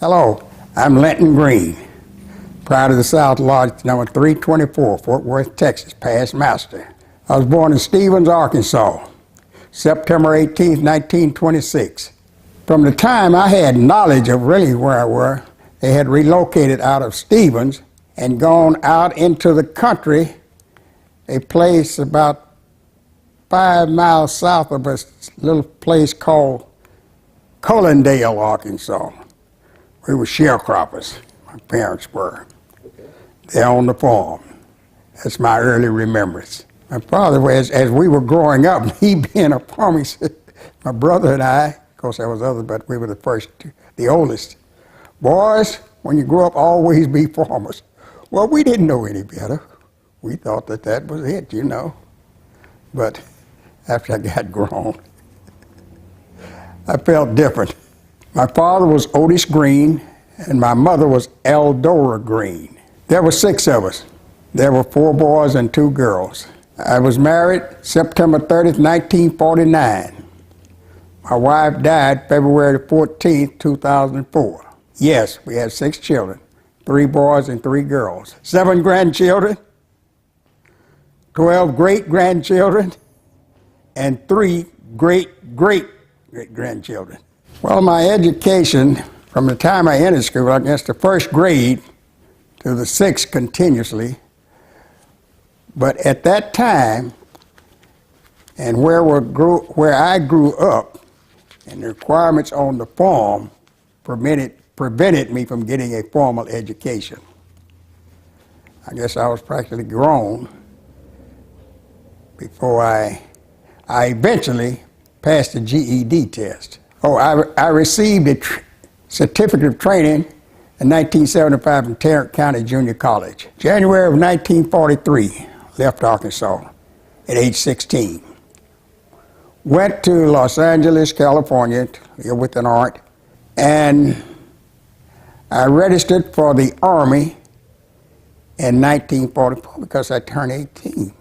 Hello, I'm Linton Green, proud of the South Lodge number 324, Fort Worth, Texas, past master. I was born in Stevens, Arkansas, September 18, 1926. From the time I had knowledge of really where I were, they had relocated out of Stevens and gone out into the country, a place about 5 miles south of a little place called Collindale, Arkansas. We were sharecroppers, my parents were. They owned the farm. That's my early remembrance. My father, as we were growing up, he being a farmer, he said, my brother and I, of course there was others, but we were the first, the oldest. Boys, when you grow up, always be farmers. Well, we didn't know any better. We thought that that was it, you know. But after I got grown, I felt different. My father was Otis Green, and my mother was Eldora Green. There were 6 of us. There were 4 boys and 2 girls. I was married September 30th, 1949. My wife died February 14th, 2004. Yes, we had 6 children, 3 boys and 3 girls. 7 grandchildren, 12 great-grandchildren, and 3 great-great-great-grandchildren. Well, my education, from the time I entered school, I guess the first grade to the 6th continuously, but at that time, and where I grew up, and the requirements on the farm prevented me from getting a formal education. I guess I was practically grown before I eventually passed the GED test. Oh, I received a certificate of training in 1975 from Tarrant County Junior College. January of 1943, left Arkansas at age 16. Went to Los Angeles, California, to live with an aunt, and I registered for the Army in 1944 because I turned 18.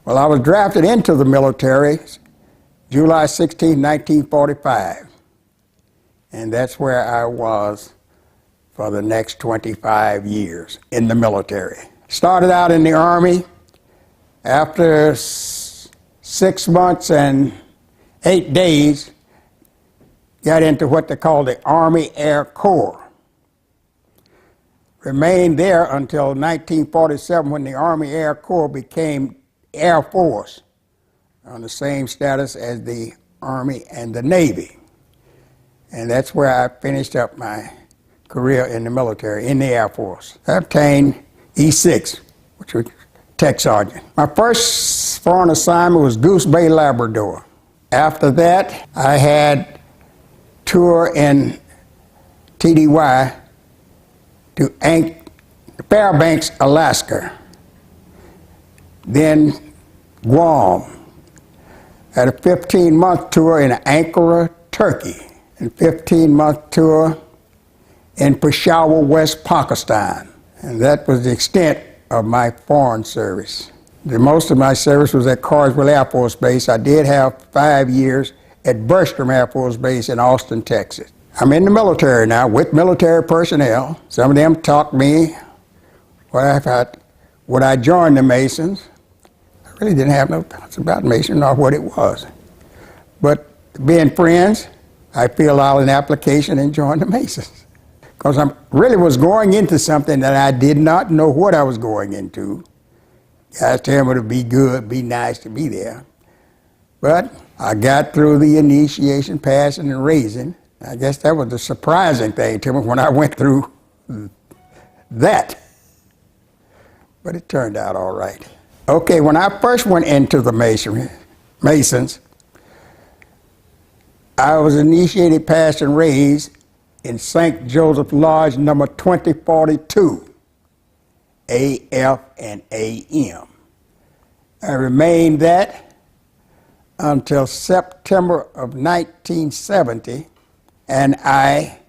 Well, I was drafted into the military July 16, 1945, and that's where I was for the next 25 years in the military. Started out in the Army. After 6 months and 8 days, got into what they call the Army Air Corps. Remained there until 1947 when the Army Air Corps became Air Force, on the same status as the Army and the Navy. And that's where I finished up my career in the military, in the Air Force. I obtained E6, which was Tech Sergeant. My first foreign assignment was Goose Bay, Labrador. After that, I had tour in TDY to Fairbanks, Alaska. Then Guam. Had a 15-month tour in Ankara, Turkey, and 15-month tour in Peshawar, West Pakistan. And that was the extent of my foreign service. Most of my service was at Carswell Air Force Base. I did have 5 years at Bergstrom Air Force Base in Austin, Texas. I'm in the military now with military personnel. Some of them taught me would I join the Masons. I really didn't have no thoughts about Mason or what it was. But being friends, I filled out an application and joined the Masons. Because I really was going into something that I did not know what I was going into. Guys told me to be good, be nice to be there. But I got through the initiation, passing, and raising. I guess that was the surprising thing to me when I went through that. But it turned out all right. Okay, when I first went into the Masons, I was initiated, passed, and raised in St. Joseph Lodge number 2042, F&AM. I remained that until September of 1970, and I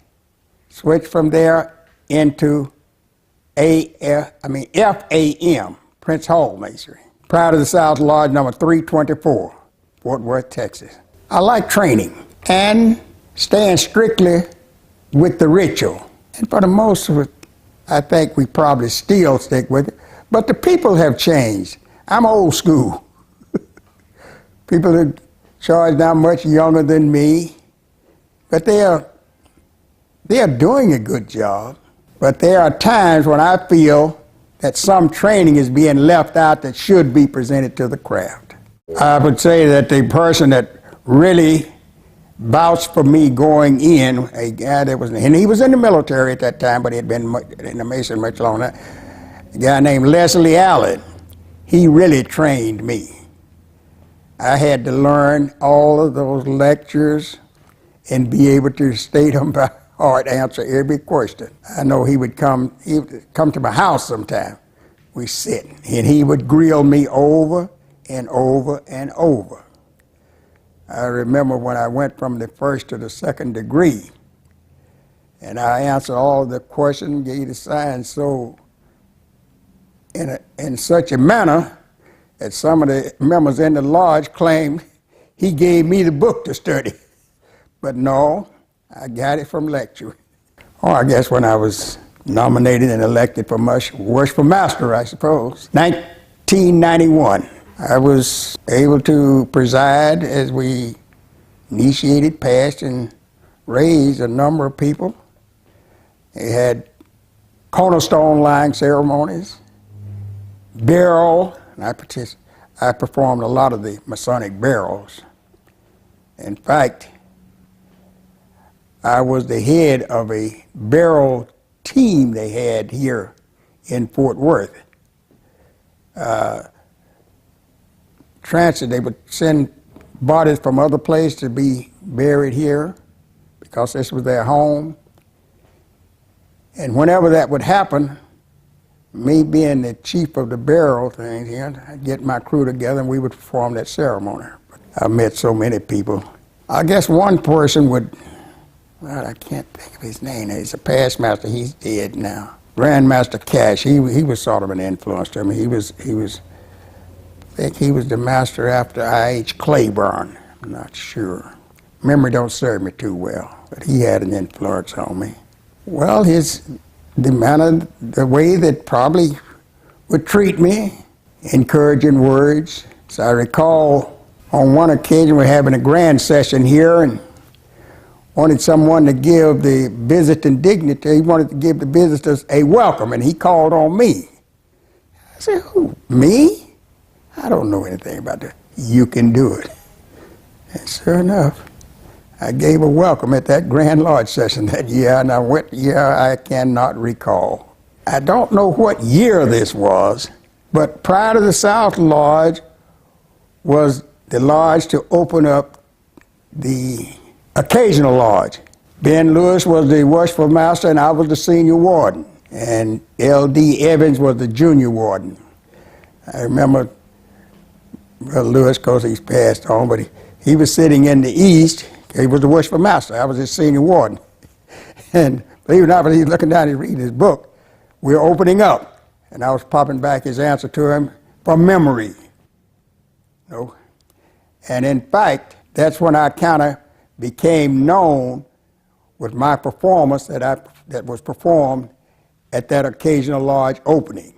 switched from there into FAM, Prince Hall Masonry. Proud of the South Lodge number 324, Fort Worth, Texas. I like training and staying strictly with the ritual. And for the most of it, I think we probably still stick with it. But the people have changed. I'm old school. People are charged now much younger than me, but they are doing a good job. But there are times when I feel that some training is being left out that should be presented to the craft. I would say that the person that really vouched for me going in, a guy that was, and he was in the military at that time, but he had been in the Mason much longer, a guy named Leslie Allen. He really trained me. I had to learn all of those lectures and be able to state them by heart, answer every question. I know he would come to my house sometime. We sit, and he would grill me over and over and over. I remember when I went from the first to the second degree, and I answered all the questions, gave the signs so in such a manner that some of the members in the lodge claimed he gave me the book to study. But no, I got it from lecture. Oh, I guess when I was nominated and elected for Worshipful Master, I suppose. 1991, I was able to preside as we initiated, passed, and raised a number of people. They had cornerstone laying ceremonies, burial, and I performed a lot of the Masonic burials. In fact, I was the head of a burial team they had here in Fort Worth. They would send bodies from other places to be buried here because this was their home. And whenever that would happen, me being the chief of the burial thing here, I'd get my crew together and we would perform that ceremony. I met so many people. I guess one person would, well, I can't think of his name. He's a past master. He's dead now. Grandmaster Cash. He was sort of an influence to me. I think he was the master after I.H. Claiborne. I'm not sure. Memory don't serve me too well, but he had an influence on me. Well, the way that probably would treat me, encouraging words. So I recall on one occasion we're having a grand session here and wanted someone to give the visiting dignitary, he wanted to give the visitors a welcome, and he called on me. I said, who, me? I don't know anything about that. You can do it. And sure enough, I gave a welcome at that Grand Lodge session that year, and I went, I cannot recall. I don't know what year this was, but prior to the South Lodge was the lodge to open up the occasional lodge. Ben Lewis was the worshipful master, and I was the senior warden, and L.D. Evans was the junior warden. I remember Brother Lewis, because he's passed on, but he was sitting in the east. He was the worshipful master. I was his senior warden. And believe it or not, when he's looking down and reading his book, we're opening up. And I was popping back his answer to him from memory. No. And in fact, that's when I kind of became known with my performance that was performed at that occasional lodge opening,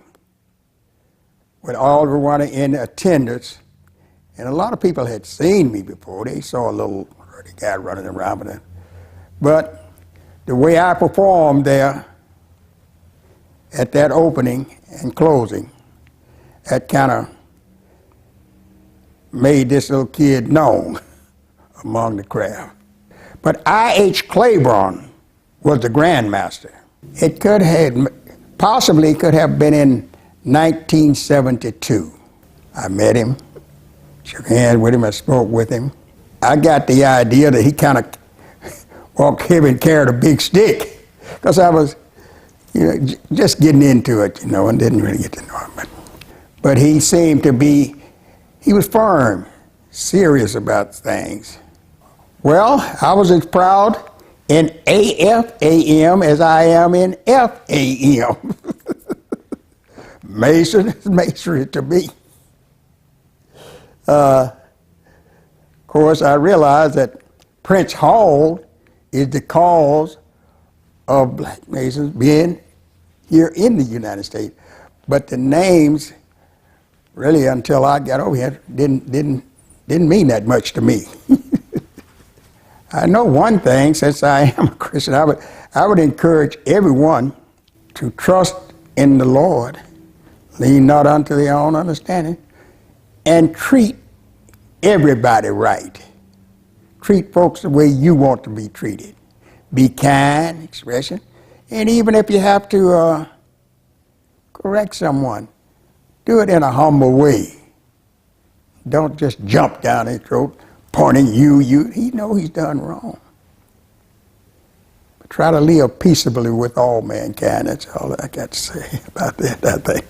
with all everyone in attendance. And a lot of people had seen me before. They saw a little ruddy guy running around with it. But the way I performed there at that opening and closing, that kind of made this little kid known among the crowd. But I.H. Claiborne was the Grand Master. It could have, possibly could have been in 1972. I met him, shook hands with him, I spoke with him. I got the idea that he kind of walked heavy and carried a big stick, because I was, just getting into it, and didn't really get to know him. But he seemed to be, he was firm, serious about things. Well, I was as proud in F&AM as I am in F&AM. Mason is masonry to me. Of course, I realized that Prince Hall is the cause of black Masons being here in the United States. But the names, really, until I got over here, didn't mean that much to me. I know one thing, since I am a Christian, I would encourage everyone to trust in the Lord, lean not unto their own understanding, and treat everybody right. Treat folks the way you want to be treated. Be kind, expression, and even if you have to correct someone, do it in a humble way. Don't just jump down his throat, pointing you. He knows he's done wrong. But try to live peaceably with all mankind. That's all I got to say about that, I think.